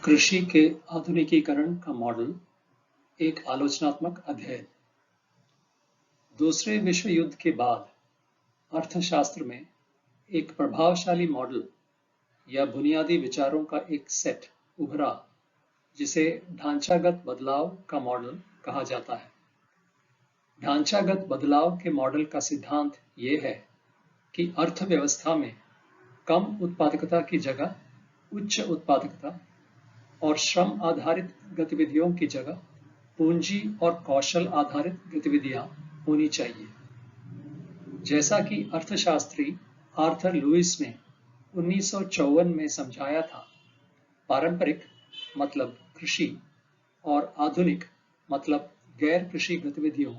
कृषि के आधुनिकीकरण का मॉडल, एक आलोचनात्मक अध्ययन। दूसरे विश्व युद्ध के बाद अर्थशास्त्र में एक प्रभावशाली मॉडल या बुनियादी विचारों का एक सेट उभरा जिसे ढांचागत बदलाव का मॉडल कहा जाता है। ढांचागत बदलाव के मॉडल का सिद्धांत ये है कि अर्थव्यवस्था में कम उत्पादकता की जगह उच्च उत्पादकता और श्रम आधारित गतिविधियों की जगह पूंजी और कौशल आधारित गतिविधियां होनी चाहिए। जैसा कि अर्थशास्त्री आर्थर लुईस ने 1954 में समझाया था, पारंपरिक मतलब कृषि और आधुनिक मतलब गैर कृषि गतिविधियों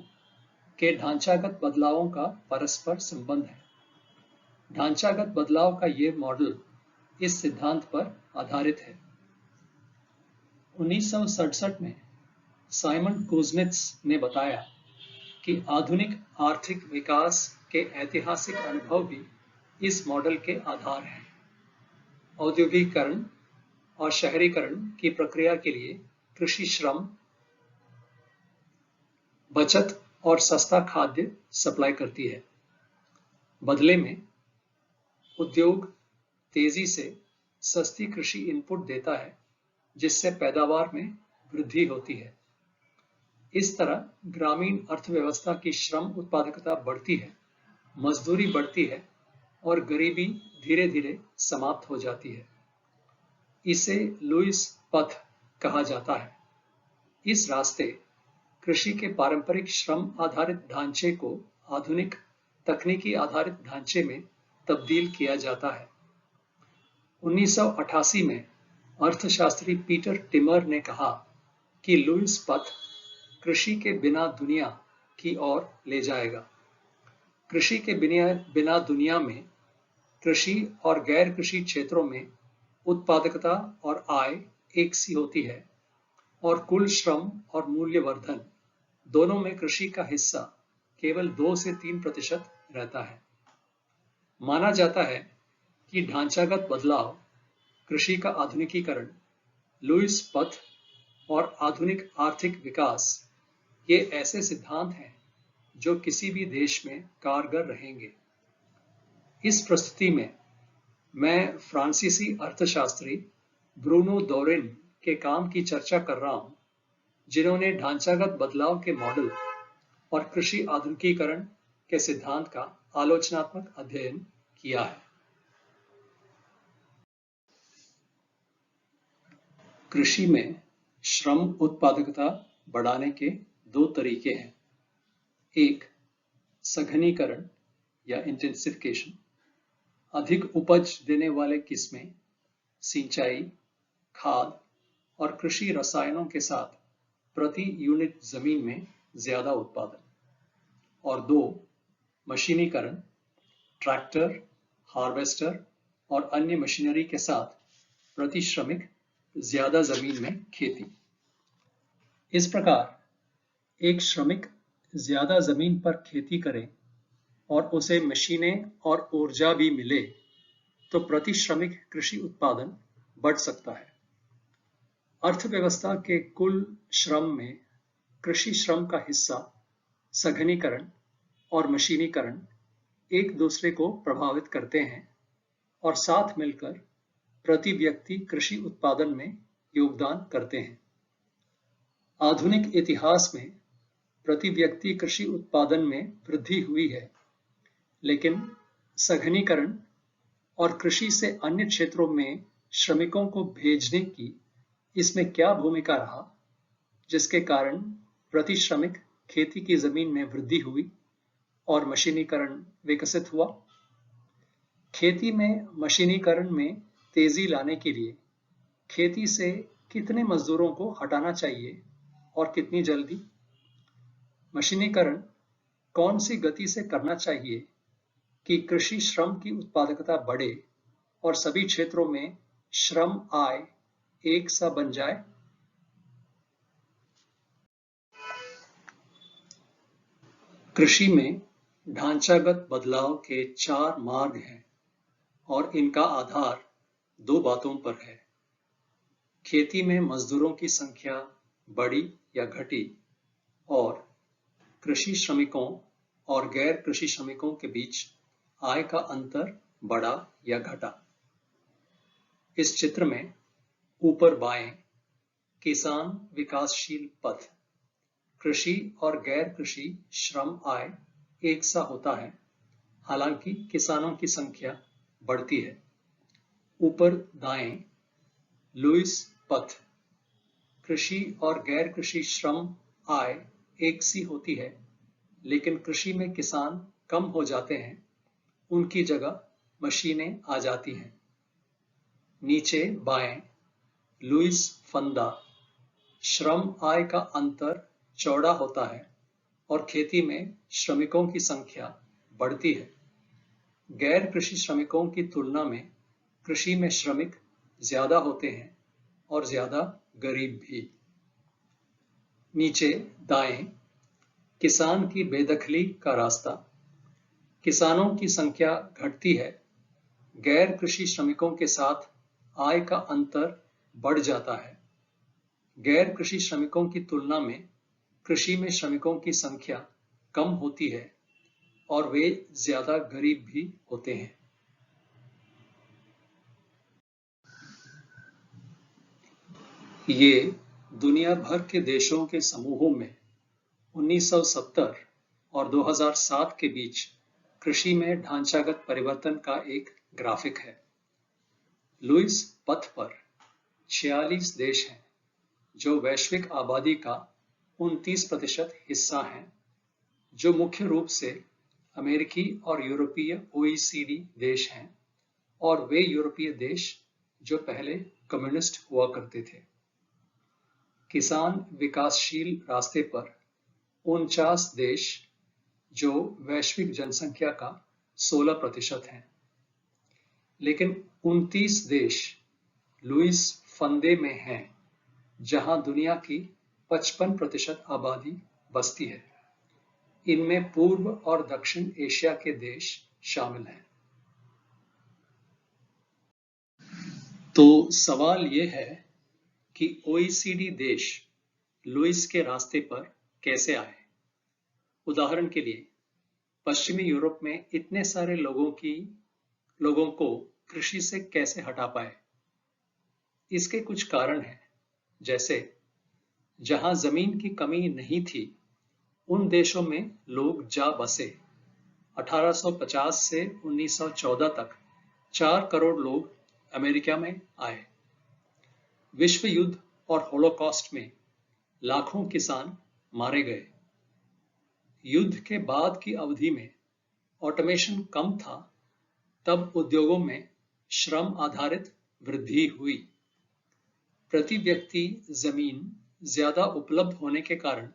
के ढांचागत बदलावों का परस्पर संबंध है। ढांचागत बदलाव का ये मॉडल इस सिद्धांत पर आधारित है। 1967 में साइमन कुजनेत्स ने बताया कि आधुनिक आर्थिक विकास के ऐतिहासिक अनुभव भी इस मॉडल के आधार हैं। औद्योगिकीकरण और शहरीकरण की प्रक्रिया के लिए कृषि श्रम, बचत और सस्ता खाद्य सप्लाई करती है। बदले में उद्योग तेजी से सस्ती कृषि इनपुट देता है, जिससे पैदावार में वृद्धि होती है। इस तरह ग्रामीण अर्थव्यवस्था की श्रम उत्पादकता बढ़ती है, मजदूरी बढ़ती है और गरीबी धीरे धीरे समाप्त हो जाती है। इसे लुईस पथ कहा जाता है। इस रास्ते कृषि के पारंपरिक श्रम आधारित ढांचे को आधुनिक तकनीकी आधारित ढांचे में तब्दील किया जाता है। 1988 में अर्थशास्त्री पीटर टिमर ने कहा कि लुईस पथ कृषि के बिना दुनिया की ओर ले जाएगा। कृषि के बिना दुनिया में कृषि और गैर कृषि क्षेत्रों में उत्पादकता और आय एक सी होती है और कुल श्रम और मूल्यवर्धन दोनों में कृषि का हिस्सा केवल 2 से 3% रहता है। माना जाता है कि ढांचागत बदलाव, कृषि का आधुनिकीकरण, लुईस पथ और आधुनिक आर्थिक विकास ये ऐसे सिद्धांत हैं जो किसी भी देश में कारगर रहेंगे। इस प्रस्तुति में मैं फ्रांसीसी अर्थशास्त्री ब्रूनो दोरेन के काम की चर्चा कर रहा हूं, जिन्होंने ढांचागत बदलाव के मॉडल और कृषि आधुनिकीकरण के सिद्धांत का आलोचनात्मक अध्ययन किया है। कृषि में श्रम उत्पादकता बढ़ाने के 2 तरीके हैं। एक, सघनीकरण या इंटेंसिफिकेशन। अधिक उपज देने वाले किस्में, सिंचाई, खाद और कृषि रसायनों के साथ प्रति यूनिट जमीन में ज्यादा उत्पादन। और 2, मशीनीकरण, ट्रैक्टर, हार्वेस्टर और अन्य मशीनरी के साथ प्रति श्रमिक ज्यादा जमीन में खेती। इस प्रकार एक श्रमिक ज्यादा जमीन पर खेती करे और उसे मशीनें और ऊर्जा भी मिले तो प्रति श्रमिक कृषि उत्पादन बढ़ सकता है। अर्थव्यवस्था के कुल श्रम में कृषि श्रम का हिस्सा, सघनीकरण और मशीनीकरण एक दूसरे को प्रभावित करते हैं और साथ मिलकर प्रति व्यक्ति कृषि उत्पादन में योगदान करते हैं। आधुनिक इतिहास में प्रति व्यक्ति कृषि उत्पादन में वृद्धि हुई है, लेकिन सघनीकरण और कृषि से अन्य क्षेत्रों में श्रमिकों को भेजने की इसमें क्या भूमिका रहा, जिसके कारण प्रति श्रमिक खेती की जमीन में वृद्धि हुई और मशीनीकरण विकसित हुआ। खेती में मशीनीकरण में तेजी लाने के लिए खेती से कितने मजदूरों को हटाना चाहिए और कितनी जल्दी? मशीनीकरण कौन सी गति से करना चाहिए कि कृषि श्रम की उत्पादकता बढ़े और सभी क्षेत्रों में श्रम आय एक सा बन जाए? कृषि में ढांचागत बदलाव के 4 मार्ग हैं और इनका आधार 2 बातों पर है। खेती में मजदूरों की संख्या बढ़ी या घटी और कृषि श्रमिकों और गैर कृषि श्रमिकों के बीच आय का अंतर बढ़ा या घटा। इस चित्र में ऊपर बाएं किसान विकासशील पथ, कृषि और गैर कृषि श्रम आय एक सा होता है, हालांकि किसानों की संख्या बढ़ती है। ऊपर दाएं लुईस पथ, कृषि और गैर कृषि श्रम आय एक सी होती है, लेकिन कृषि में किसान कम हो जाते हैं, उनकी जगह मशीनें आ जाती हैं। नीचे बाएं लुईस फंदा, श्रम आय का अंतर चौड़ा होता है और खेती में श्रमिकों की संख्या बढ़ती है। गैर कृषि श्रमिकों की तुलना में कृषि में श्रमिक ज्यादा होते हैं और ज्यादा गरीब भी। नीचे दाएं किसान की बेदखली का रास्ता, किसानों की संख्या घटती है, गैर कृषि श्रमिकों के साथ आय का अंतर बढ़ जाता है। गैर कृषि श्रमिकों की तुलना में कृषि में श्रमिकों की संख्या कम होती है और वे ज्यादा गरीब भी होते हैं। ये दुनिया भर के देशों के समूहों में 1970 और 2007 के बीच कृषि में ढांचागत परिवर्तन का एक ग्राफिक है। लुईस पथ पर 46 देश हैं जो वैश्विक आबादी का 29% हिस्सा हैं, जो मुख्य रूप से अमेरिकी और यूरोपीय OECD देश हैं और वे यूरोपीय देश जो पहले कम्युनिस्ट हुआ करते थे। किसान विकासशील रास्ते पर 49 देश जो वैश्विक जनसंख्या का 16% हैं, लेकिन 29 देश लुईस फंदे में हैं जहां दुनिया की 55% आबादी बसती है। इनमें पूर्व और दक्षिण एशिया के देश शामिल हैं। तो सवाल यह है कि OECD देश लुईस के रास्ते पर कैसे आए। उदाहरण के लिए पश्चिमी यूरोप में इतने सारे लोगों को कृषि से कैसे हटा पाए। इसके कुछ कारण हैं, जैसे जहां जमीन की कमी नहीं थी उन देशों में लोग जा बसे। 1850 से 1914 तक 4 करोड़ लोग अमेरिका में आए। विश्व युद्ध और होलोकॉस्ट में लाखों किसान मारे गए। युद्ध के बाद की अवधि में ऑटोमेशन कम था, तब उद्योगों में श्रम आधारित वृद्धि हुई। प्रति व्यक्ति जमीन ज्यादा उपलब्ध होने के कारण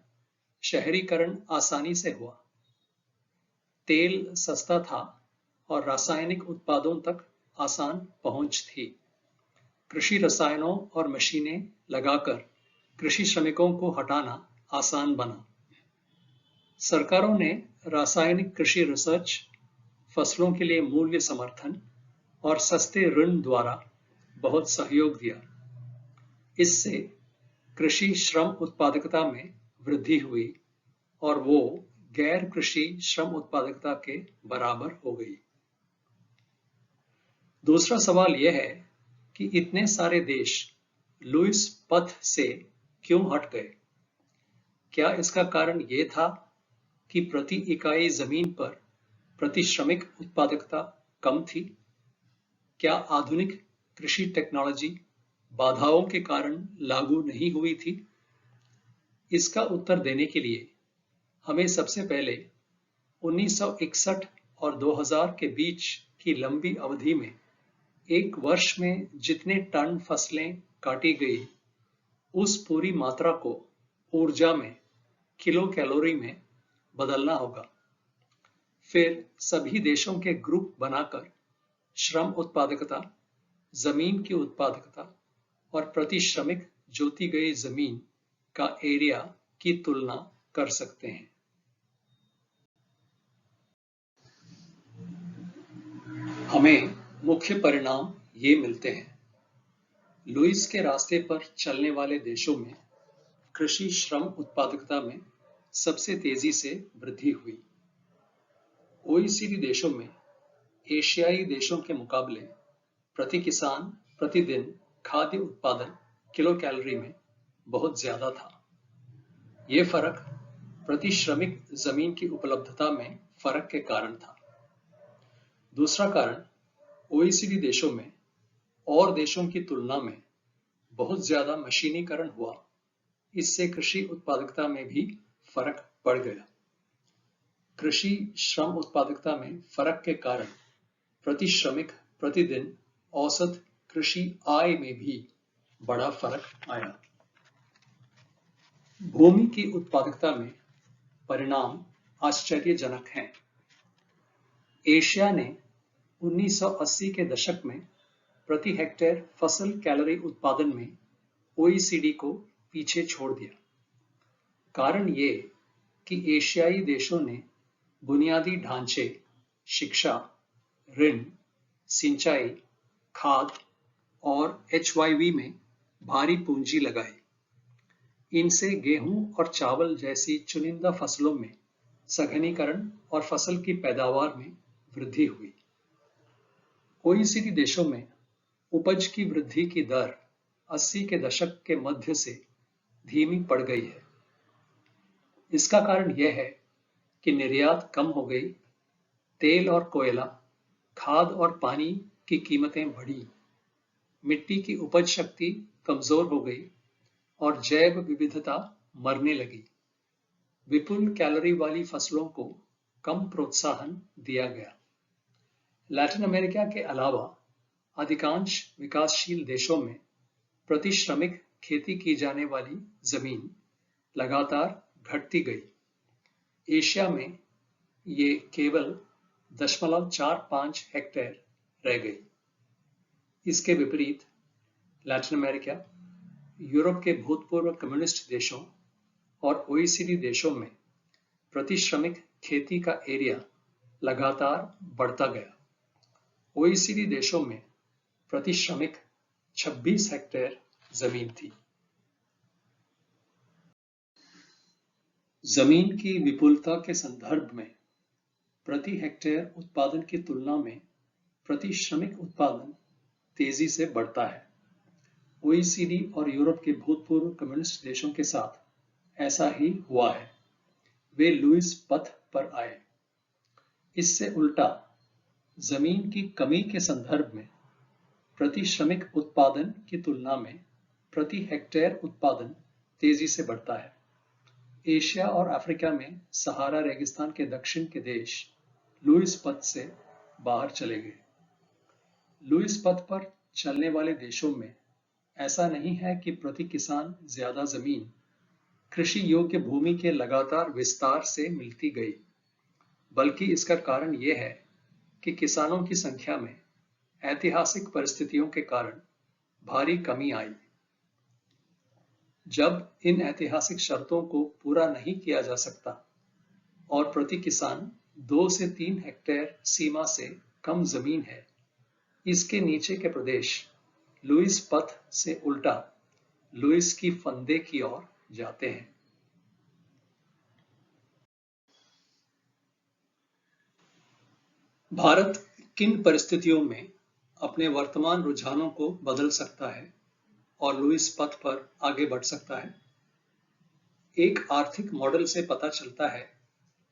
शहरीकरण आसानी से हुआ। तेल सस्ता था और रासायनिक उत्पादों तक आसान पहुंच थी। कृषि रसायनों और मशीनें लगाकर कृषि श्रमिकों को हटाना आसान बना। सरकारों ने रासायनिक कृषि रिसर्च, फसलों के लिए मूल्य समर्थन और सस्ते ऋण द्वारा बहुत सहयोग दिया। इससे कृषि श्रम उत्पादकता में वृद्धि हुई और वो गैर कृषि श्रम उत्पादकता के बराबर हो गई। दूसरा सवाल यह है कि इतने सारे देश लुईस पथ से क्यों हट गए। क्या इसका कारण यह था कि प्रति इकाई जमीन पर प्रति श्रमिक उत्पादकता कम थी? क्या आधुनिक कृषि टेक्नोलॉजी बाधाओं के कारण लागू नहीं हुई थी? इसका उत्तर देने के लिए हमें सबसे पहले 1961 और 2000 के बीच की लंबी अवधि में एक वर्ष में जितने टन फसलें काटी गई उस पूरी मात्रा को ऊर्जा में किलो कैलोरी में बदलना होगा। फिर सभी देशों के ग्रुप बनाकर श्रम उत्पादकता, जमीन की उत्पादकता और प्रति श्रमिक जोती गई जमीन का एरिया की तुलना कर सकते हैं। हमें मुख्य परिणाम ये मिलते हैं। लुईस के रास्ते पर चलने वाले देशों में कृषि श्रम उत्पादकता में सबसे तेजी से वृद्धि हुई। ओईसीडी देशों में एशियाई देशों के मुकाबले प्रति किसान प्रतिदिन खाद्य उत्पादन किलो कैलोरी में बहुत ज्यादा था। ये फर्क प्रति श्रमिक जमीन की उपलब्धता में फर्क के कारण था। दूसरा कारण ओईसीडी देशों में और देशों की तुलना में बहुत ज्यादा मशीनीकरण हुआ। इससे कृषि उत्पादकता में भी फर्क पड़ गया। कृषि श्रम उत्पादकता में फर्क के कारण प्रति श्रमिक प्रतिदिन औसत कृषि आय में भी बड़ा फर्क आया। भूमि की उत्पादकता में परिणाम आश्चर्यजनक हैं। एशिया ने 1980 के दशक में प्रति हेक्टेयर फसल कैलोरी उत्पादन में ओईसीडी को पीछे छोड़ दिया। कारण ये कि एशियाई देशों ने बुनियादी ढांचे, शिक्षा, ऋण, सिंचाई, खाद और एचवाईवी में भारी पूंजी लगाई। इनसे गेहूं और चावल जैसी चुनिंदा फसलों में सघनीकरण और फसल की पैदावार में वृद्धि हुई। ओईसीडी देशों में उपज की वृद्धि की दर 80 के दशक के मध्य से धीमी पड़ गई है। इसका कारण यह है कि निर्यात कम हो गई, तेल और कोयला, खाद और पानी की कीमतें बढ़ी, मिट्टी की उपज शक्ति कमजोर हो गई और जैव विविधता मरने लगी। विपुल कैलोरी वाली फसलों को कम प्रोत्साहन दिया गया। लैटिन अमेरिका के अलावा अधिकांश विकासशील देशों में प्रति श्रमिक खेती की जाने वाली जमीन लगातार घटती गई। एशिया में ये केवल 0.45 हेक्टेयर रह गई। इसके विपरीत लैटिन अमेरिका, यूरोप के भूतपूर्व कम्युनिस्ट देशों और ओईसीडी देशों में प्रति श्रमिक खेती का एरिया लगातार बढ़ता गया। ओईसीडी देशों में प्रति श्रमिक 26 हेक्टेयर जमीन थी। जमीन की विपुलता के संदर्भ में प्रति हेक्टेयर उत्पादन की तुलना में प्रति श्रमिक उत्पादन तेजी से बढ़ता है। ओईसीडी और यूरोप के भूतपूर्व कम्युनिस्ट देशों के साथ ऐसा ही हुआ है। वे लुईस पथ पर आए। इससे उल्टा जमीन की कमी के संदर्भ में प्रति श्रमिक उत्पादन की तुलना में प्रति हेक्टेयर उत्पादन तेजी से बढ़ता है। एशिया और अफ्रीका में सहारा रेगिस्तान के दक्षिण के देश लुईस पथ से बाहर चले गए। लुईस पथ पर चलने वाले देशों में ऐसा नहीं है कि प्रति किसान ज्यादा जमीन कृषि योग्य भूमि के लगातार विस्तार से मिलती गई, बल्कि इसका कारण यह है कि किसानों की संख्या में ऐतिहासिक परिस्थितियों के कारण भारी कमी आई। जब इन ऐतिहासिक शर्तों को पूरा नहीं किया जा सकता और प्रति किसान 2 से 3 हेक्टेयर सीमा से कम जमीन है, इसके नीचे के प्रदेश लुईस पथ से उल्टा लुईस की फंदे की ओर जाते हैं। भारत किन परिस्थितियों में अपने वर्तमान रुझानों को बदल सकता है और लुईस पथ पर आगे बढ़ सकता है? एक आर्थिक मॉडल से पता चलता है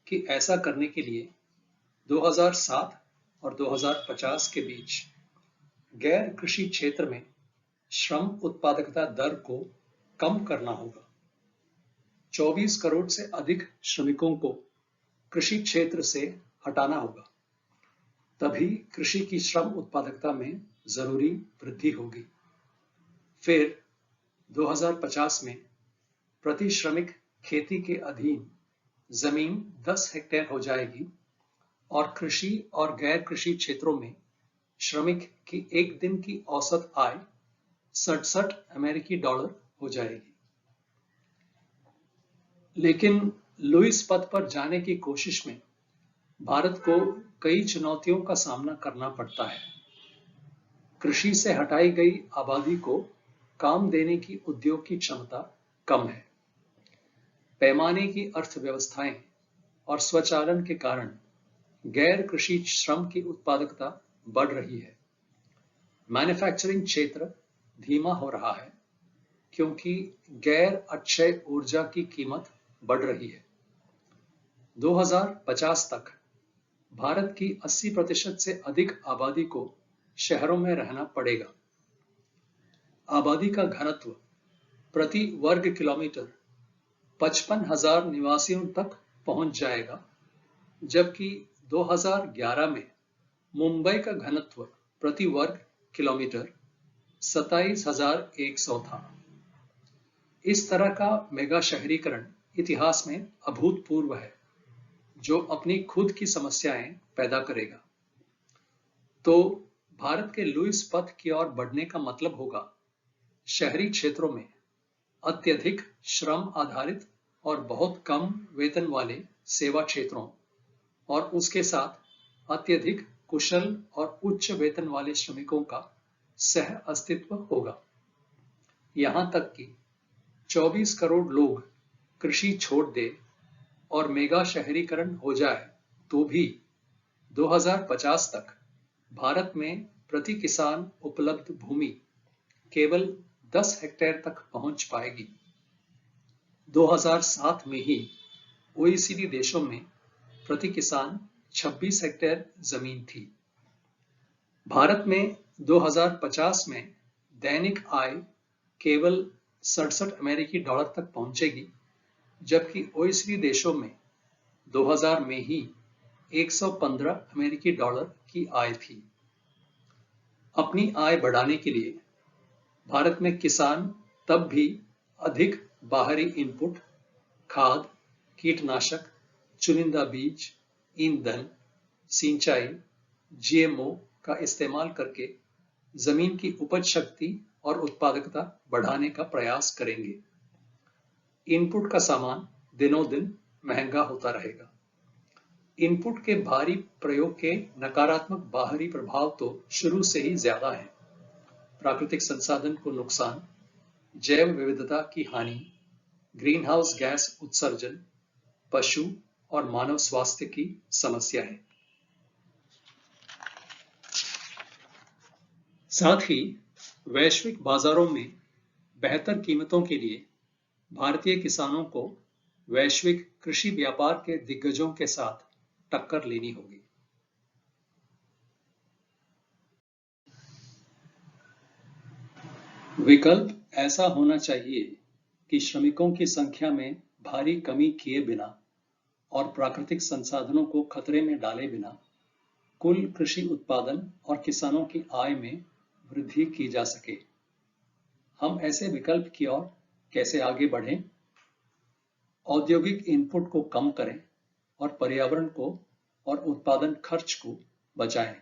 कि ऐसा करने के लिए 2007 और 2050 के बीच गैर कृषि क्षेत्र में श्रम उत्पादकता दर को कम करना होगा। 24 करोड़ से अधिक श्रमिकों को कृषि क्षेत्र से हटाना होगा। तभी कृषि की श्रम उत्पादकता में जरूरी वृद्धि होगी। फिर 2050 में प्रति श्रमिक खेती के अधीन जमीन 10 हेक्टेयर हो जाएगी और कृषि और गैर कृषि क्षेत्रों में श्रमिक की एक दिन की औसत आय 67 अमेरिकी डॉलर हो जाएगी। लेकिन लुईस पथ पर जाने की कोशिश में भारत को कई चुनौतियों का सामना करना पड़ता है। कृषि से हटाई गई आबादी को काम देने की उद्योग की क्षमता कम है। पैमाने की अर्थव्यवस्थाएं और स्वचालन के कारण गैर कृषि श्रम की उत्पादकता बढ़ रही है। मैन्युफैक्चरिंग क्षेत्र धीमा हो रहा है क्योंकि गैर अक्षय ऊर्जा की कीमत बढ़ रही है। 2050 तक भारत की 80% से अधिक आबादी को शहरों में रहना पड़ेगा। आबादी का घनत्व प्रति वर्ग किलोमीटर 55,000 निवासियों तक पहुंच जाएगा, जबकि 2011 में मुंबई का घनत्व प्रति वर्ग किलोमीटर 27,100 था। इस तरह का मेगा शहरीकरण इतिहास में अभूतपूर्व है, जो अपनी खुद की समस्याएं पैदा करेगा। तो भारत के लुईस पथ की ओर बढ़ने का मतलब होगा शहरी क्षेत्रों में अत्यधिक श्रम आधारित और बहुत कम वेतन वाले सेवा क्षेत्रों और उसके साथ अत्यधिक कुशल और उच्च वेतन वाले श्रमिकों का सह अस्तित्व होगा। यहां तक कि 24 करोड़ लोग कृषि छोड़ दे और मेगा शहरीकरण हो जाए तो भी 2050 तक भारत में प्रति किसान उपलब्ध भूमि केवल 10 हेक्टेयर तक पहुंच पाएगी। 2007 में ही ओईसीडी देशों में प्रति किसान 26 हेक्टेयर जमीन थी। भारत में 2050 में दैनिक आय केवल 67 अमेरिकी डॉलर तक पहुंचेगी, जबकि ओईसीडी देशों में 2000 में ही 115 अमेरिकी डॉलर की आय थी। अपनी आय बढ़ाने के लिए भारत में किसान तब भी अधिक बाहरी इनपुट, खाद, कीटनाशक, चुनिंदा बीज, ईंधन, सिंचाई, जीएमओ का इस्तेमाल करके जमीन की उपज शक्ति और उत्पादकता बढ़ाने का प्रयास करेंगे। इनपुट का सामान दिनों दिन महंगा होता रहेगा। इनपुट के भारी प्रयोग के नकारात्मक बाहरी प्रभाव तो शुरू से ही ज्यादा है। प्राकृतिक संसाधन को नुकसान, जैव विविधता की हानि, ग्रीन हाउस गैस उत्सर्जन, पशु और मानव स्वास्थ्य की समस्या है। साथ ही वैश्विक बाजारों में बेहतर कीमतों के लिए भारतीय किसानों को वैश्विक कृषि व्यापार के दिग्गजों के साथ टक्कर लेनी होगी। विकल्प ऐसा होना चाहिए कि श्रमिकों की संख्या में भारी कमी किए बिना और प्राकृतिक संसाधनों को खतरे में डाले बिना कुल कृषि उत्पादन और किसानों की आय में वृद्धि की जा सके। हम ऐसे विकल्प की ओर कैसे आगे बढ़ें? औद्योगिक इनपुट को कम करें और पर्यावरण को और उत्पादन खर्च को बचाएं।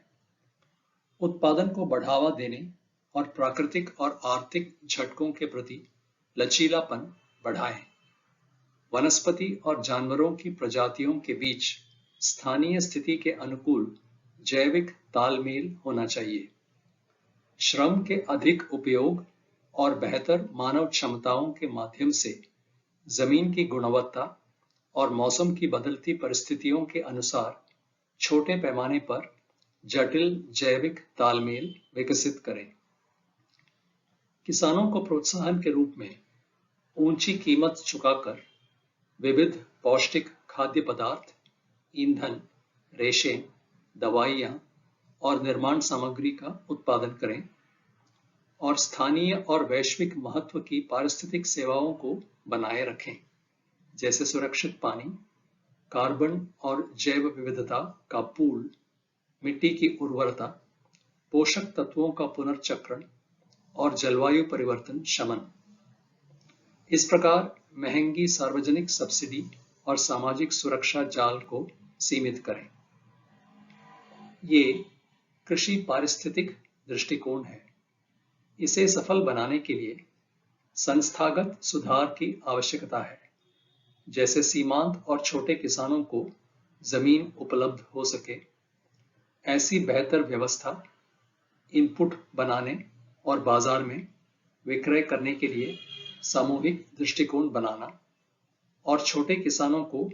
उत्पादन को बढ़ावा देने और प्राकृतिक और आर्थिक झटकों के प्रति लचीलापन बढ़ाएं। वनस्पति और जानवरों की प्रजातियों के बीच स्थानीय स्थिति के अनुकूल जैविक तालमेल होना चाहिए। श्रम के अधिक उपयोग और बेहतर मानव क्षमताओं के माध्यम से जमीन की गुणवत्ता और मौसम की बदलती परिस्थितियों के अनुसार छोटे पैमाने पर जटिल जैविक तालमेल विकसित करें। किसानों को प्रोत्साहन के रूप में ऊंची कीमत चुकाकर विविध पौष्टिक खाद्य पदार्थ, ईंधन, रेशे, दवाइयां और निर्माण सामग्री का उत्पादन करें और स्थानीय और वैश्विक महत्व की पारिस्थितिक सेवाओं को बनाए रखें, जैसे सुरक्षित पानी, कार्बन और जैव विविधता का पूल, मिट्टी की उर्वरता, पोषक तत्वों का पुनर्चक्रण और जलवायु परिवर्तन शमन। इस प्रकार महंगी सार्वजनिक सब्सिडी और सामाजिक सुरक्षा जाल को सीमित करें। ये कृषि पारिस्थितिक दृष्टिकोण है। इसे सफल बनाने के लिए संस्थागत सुधार की आवश्यकता है, जैसे सीमांत और छोटे किसानों को जमीन उपलब्ध हो सके, ऐसी बेहतर व्यवस्था, इनपुट बनाने और बाजार में विक्रय करने के लिए सामूहिक दृष्टिकोण बनाना और छोटे किसानों को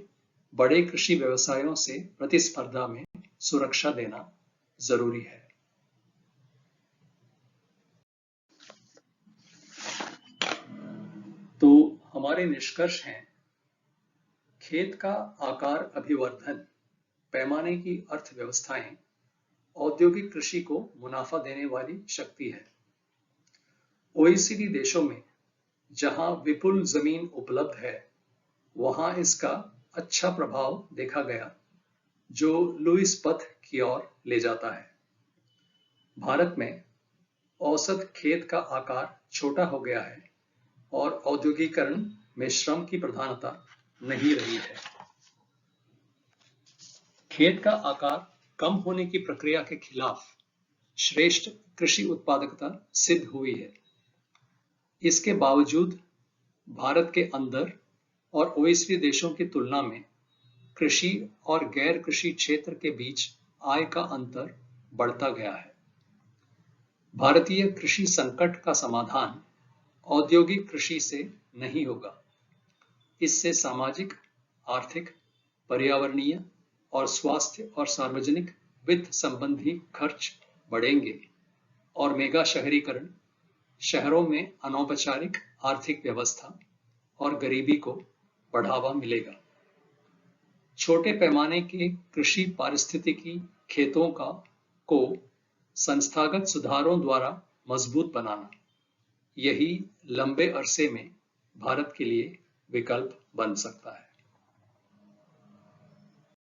बड़े कृषि व्यवसायों से प्रतिस्पर्धा में सुरक्षा देना जरूरी है। तो हमारे निष्कर्ष हैं, खेत का आकार अभिवर्धन पैमाने की अर्थव्यवस्थाएं औद्योगिक कृषि को मुनाफा देने वाली शक्ति है। ओईसीडी देशों में जहां विपुल जमीन उपलब्ध है, वहां इसका अच्छा प्रभाव देखा गया, जो लुईस पथ की ओर ले जाता है। भारत में औसत खेत का आकार छोटा हो गया है और औद्योगिकरण में श्रम की प्रधानता नहीं रही है। खेत का आकार कम होने की प्रक्रिया के खिलाफ श्रेष्ठ कृषि उत्पादकता सिद्ध हुई है। इसके बावजूद भारत के अंदर और ओईसीडी देशों की तुलना में कृषि और गैर कृषि क्षेत्र के बीच आय का अंतर बढ़ता गया है। भारतीय कृषि संकट का समाधान औद्योगिक कृषि से नहीं होगा। इससे सामाजिक, आर्थिक, पर्यावरणीय और स्वास्थ्य और सार्वजनिक वित्त संबंधी खर्च बढ़ेंगे और मेगा शहरीकरण, शहरों में अनौपचारिक आर्थिक व्यवस्था और गरीबी को बढ़ावा मिलेगा। छोटे पैमाने के कृषि पारिस्थितिकी खेतों को संस्थागत सुधारों द्वारा मजबूत बनाना, यही लंबे अरसे में भारत के लिए विकल्प बन सकता है।